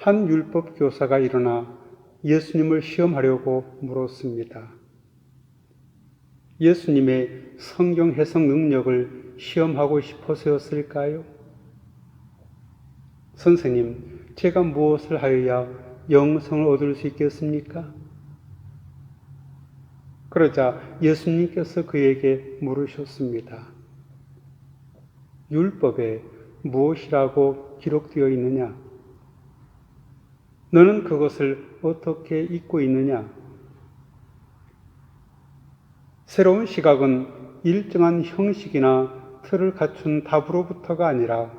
한 율법 교사가 일어나 예수님을 시험하려고 물었습니다. 예수님의 성경 해석 능력을 시험하고 싶어서였을까요? 선생님, 제가 무엇을 하여야 영생을 얻을 수 있겠습니까? 그러자 예수님께서 그에게 물으셨습니다. 율법에 무엇이라고 기록되어 있느냐? 너는 그것을 어떻게 읽고 있느냐? 새로운 시각은 일정한 형식이나 틀을 갖춘 답으로부터가 아니라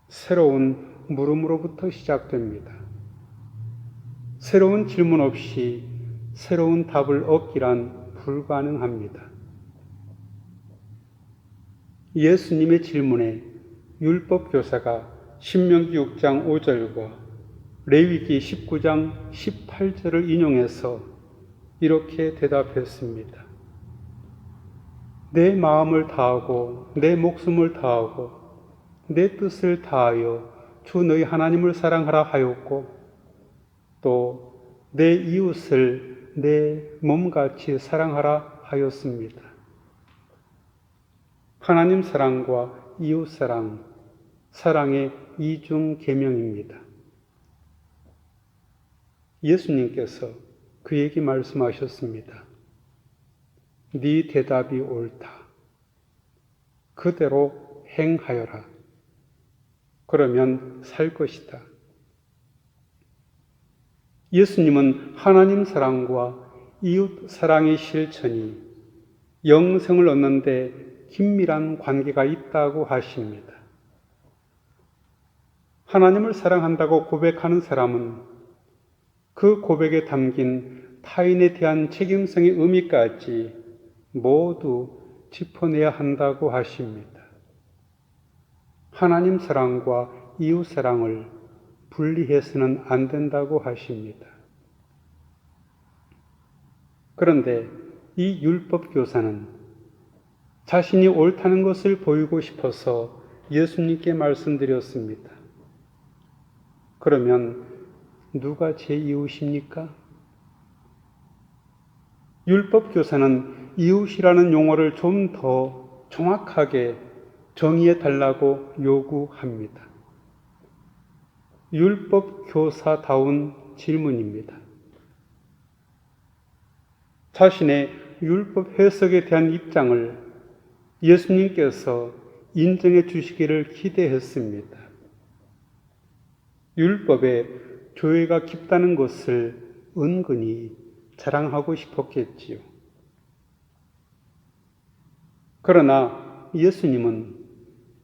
새로운 물음으로부터 시작됩니다. 새로운 질문 없이 새로운 답을 얻기란 불가능합니다. 예수님의 질문에 율법 교사가 신명기 6장 5절과 레위기 19장 18절을 인용해서 이렇게 대답했습니다. 내 마음을 다하고 내 목숨을 다하고 내 뜻을 다하여 주 너희 하나님을 사랑하라 하였고 또 내 이웃을 내 몸같이 사랑하라 하였습니다. 하나님 사랑과 이웃 사랑, 사랑의 이중 계명입니다. 예수님께서 그에게 말씀하셨습니다. 네 대답이 옳다. 그대로 행하여라. 그러면 살 것이다. 예수님은 하나님 사랑과 이웃 사랑의 실천이 영생을 얻는 데 긴밀한 관계가 있다고 하십니다. 하나님을 사랑한다고 고백하는 사람은 그 고백에 담긴 타인에 대한 책임성의 의미까지 모두 짚어내야 한다고 하십니다. 하나님 사랑과 이웃 사랑을 분리해서는 안 된다고 하십니다. 그런데 이 율법 교사는 자신이 옳다는 것을 보이고 싶어서 예수님께 말씀드렸습니다. 그러면 누가 제 이웃입니까? 율법 교사는 이웃이라는 용어를 좀 더 정확하게 정의해 달라고 요구합니다. 율법 교사다운 질문입니다. 자신의 율법 해석에 대한 입장을 예수님께서 인정해 주시기를 기대했습니다. 율법에 교회가 깊다는 것을 은근히 자랑하고 싶었겠지요. 그러나 예수님은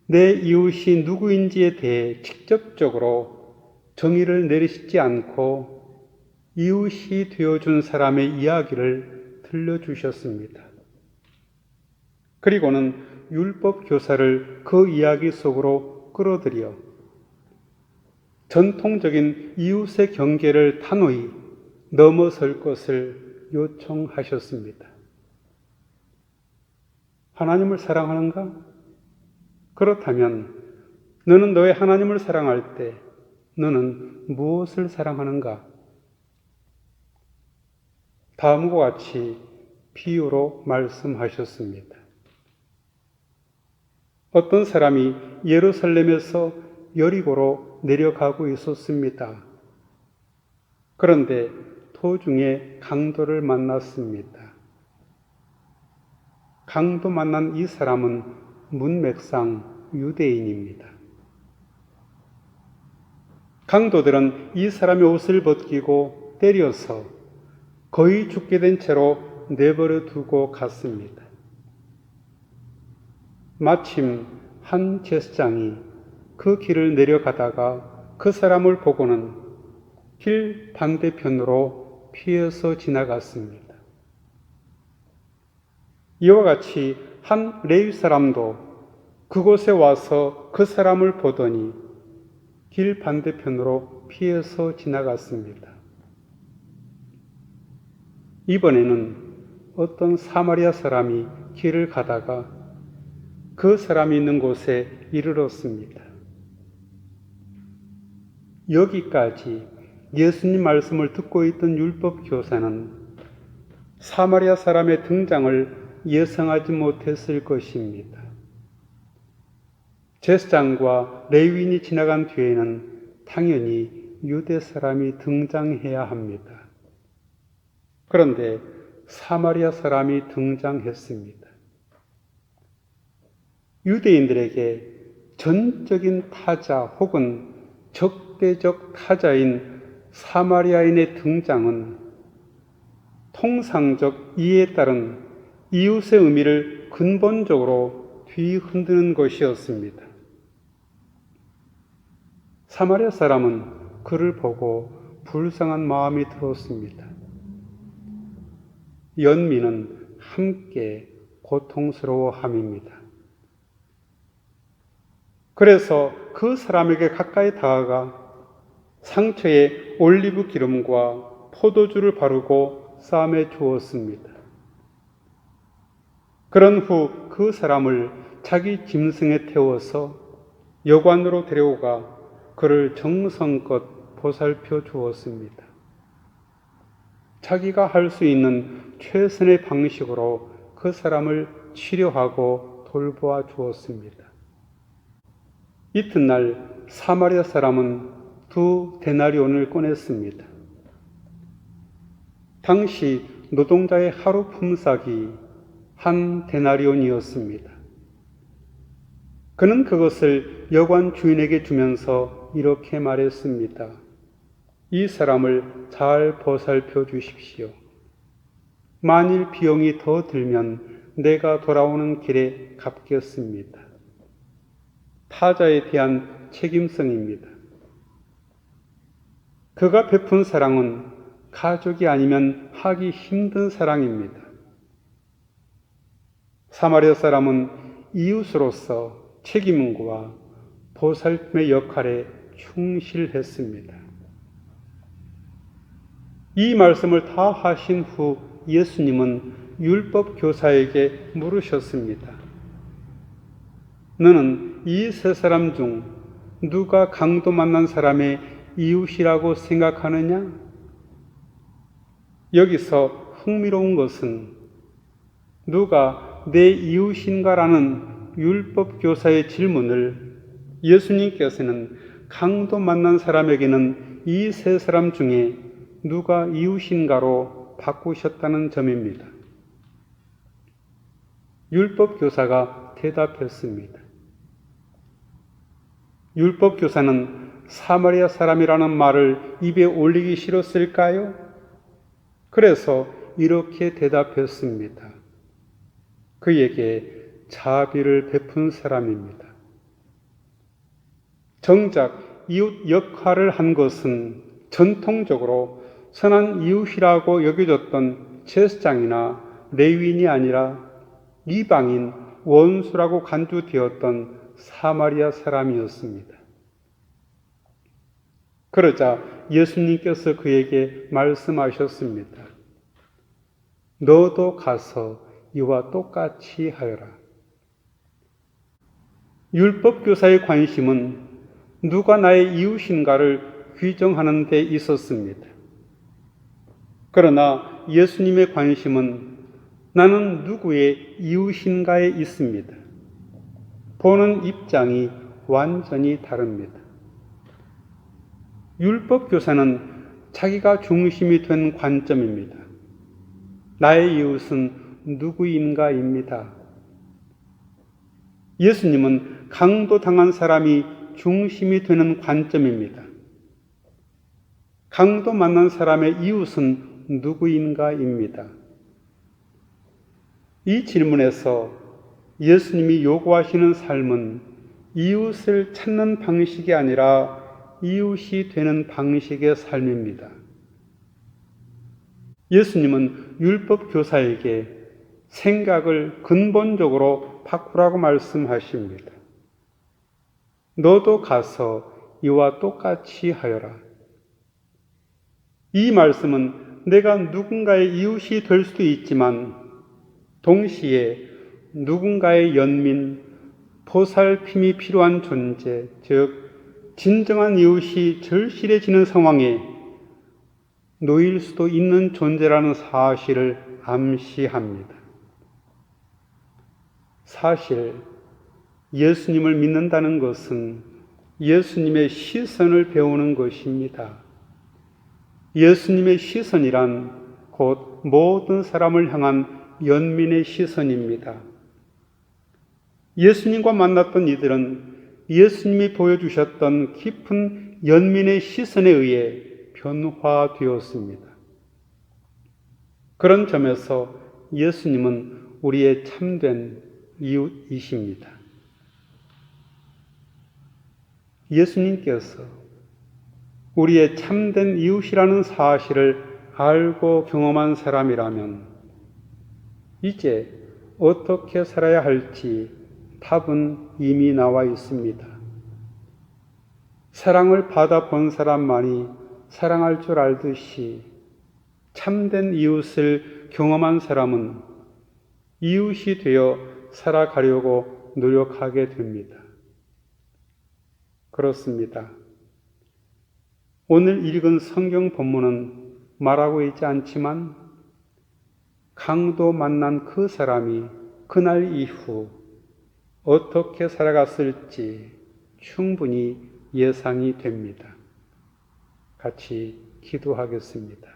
내 이웃이 누구인지에 대해 직접적으로 정의를 내리시지 않고 이웃이 되어준 사람의 이야기를 들려주셨습니다. 그리고는 율법 교사를 그 이야기 속으로 끌어들여 전통적인 이웃의 경계를 단호히 넘어설 것을 요청하셨습니다. 하나님을 사랑하는가? 그렇다면 너는 너의 하나님을 사랑할 때 너는 무엇을 사랑하는가? 다음과 같이 비유로 말씀하셨습니다. 어떤 사람이 예루살렘에서 여리고로 내려가고 있었습니다. 그런데 도중에 강도를 만났습니다. 강도 만난 이 사람은 문맥상 유대인입니다. 강도들은 이 사람의 옷을 벗기고 때려서 거의 죽게 된 채로 내버려 두고 갔습니다. 마침 한 제사장이 그 길을 내려가다가 그 사람을 보고는 길 반대편으로 피해서 지나갔습니다. 이와 같이 한 레위 사람도 그곳에 와서 그 사람을 보더니 길 반대편으로 피해서 지나갔습니다. 이번에는 어떤 사마리아 사람이 길을 가다가 그 사람이 있는 곳에 이르렀습니다. 여기까지 예수님 말씀을 듣고 있던 율법 교사는 사마리아 사람의 등장을 예상하지 못했을 것입니다. 제사장과 레위인이 지나간 뒤에는 당연히 유대 사람이 등장해야 합니다. 그런데 사마리아 사람이 등장했습니다. 유대인들에게 전적인 타자 혹은 적대적 타자인 사마리아인의 등장은 통상적 이해에 따른 이웃의 의미를 근본적으로 뒤흔드는 것이었습니다. 사마리아 사람은 그를 보고 불쌍한 마음이 들었습니다. 연민은 함께 고통스러워함입니다. 그래서 그 사람에게 가까이 다가가 상처에 올리브 기름과 포도주를 바르고 싸매 주었습니다. 그런 후 그 사람을 자기 짐승에 태워서 여관으로 데려가 그를 정성껏 보살펴 주었습니다. 자기가 할 수 있는 최선의 방식으로 그 사람을 치료하고 돌보아 주었습니다. 이튿날 사마리아 사람은 2데나리온을 꺼냈습니다. 당시 노동자의 하루 품삯이 1데나리온이었습니다. 그는 그것을 여관 주인에게 주면서 이렇게 말했습니다. 이 사람을 잘 보살펴 주십시오. 만일 비용이 더 들면 내가 돌아오는 길에 갚겠습니다. 타자에 대한 책임성입니다. 그가 베푼 사랑은 가족이 아니면 하기 힘든 사랑입니다. 사마리아 사람은 이웃으로서 책임과 보살핌의 역할에 충실했습니다. 이 말씀을 다 하신 후 예수님은 율법 교사에게 물으셨습니다. 너는 이 세 사람 중 누가 강도 만난 사람의 이웃이라고 생각하느냐? 여기서 흥미로운 것은 누가 내 이웃인가라는 율법 교사의 질문을 예수님께서는 강도 만난 사람에게는 이 세 사람 중에 누가 이웃인가로 바꾸셨다는 점입니다. 율법 교사가 대답했습니다. 율법 교사는 사마리아 사람이라는 말을 입에 올리기 싫었을까요? 그래서 이렇게 대답했습니다. 그에게 자비를 베푼 사람입니다. 정작 이웃 역할을 한 것은 전통적으로 선한 이웃이라고 여겨졌던 제사장이나 레위인이 아니라 이방인 원수라고 간주되었던 사마리아 사람이었습니다. 그러자 예수님께서 그에게 말씀하셨습니다. 너도 가서 이와 똑같이 하여라. 율법 교사의 관심은 누가 나의 이웃인가를 규정하는 데 있었습니다. 그러나 예수님의 관심은 나는 누구의 이웃인가에 있습니다. 보는 입장이 완전히 다릅니다. 율법 교사는 자기가 중심이 된 관점입니다. 나의 이웃은 누구인가입니다. 예수님은 강도당한 사람이 중심이 되는 관점입니다. 강도 만난 사람의 이웃은 누구인가입니다. 이 질문에서 예수님이 요구하시는 삶은 이웃을 찾는 방식이 아니라 이웃이 되는 방식의 삶입니다. 예수님은 율법 교사에게 생각을 근본적으로 바꾸라고 말씀하십니다. 너도 가서 이와 똑같이 하여라. 이 말씀은 내가 누군가의 이웃이 될 수도 있지만 동시에 누군가의 연민, 보살핌이 필요한 존재, 즉 진정한 이웃이 절실해지는 상황에 놓일 수도 있는 존재라는 사실을 암시합니다. 사실 예수님을 믿는다는 것은 예수님의 시선을 배우는 것입니다. 예수님의 시선이란 곧 모든 사람을 향한 연민의 시선입니다. 예수님과 만났던 이들은 예수님이 보여주셨던 깊은 연민의 시선에 의해 변화되었습니다. 그런 점에서 예수님은 우리의 참된 이웃이십니다. 예수님께서 우리의 참된 이웃이라는 사실을 알고 경험한 사람이라면 이제 어떻게 살아야 할지 답은 이미 나와 있습니다. 사랑을 받아본 사람만이 사랑할 줄 알듯이 참된 이웃을 경험한 사람은 이웃이 되어 살아가려고 노력하게 됩니다. 그렇습니다. 오늘 읽은 성경 본문은 말하고 있지 않지만 강도 만난 그 사람이 그날 이후 어떻게 살아갔을지 충분히 예상이 됩니다. 같이 기도하겠습니다.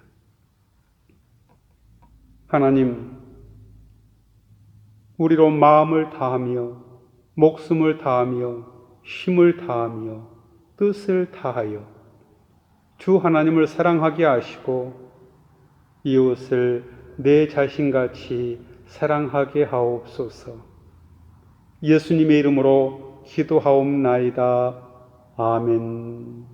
하나님, 우리로 마음을 다하며 목숨을 다하며 힘을 다하며 뜻을 다하여 주 하나님을 사랑하게 하시고 이웃을 내 자신같이 사랑하게 하옵소서. 예수님의 이름으로 기도하옵나이다. 아멘.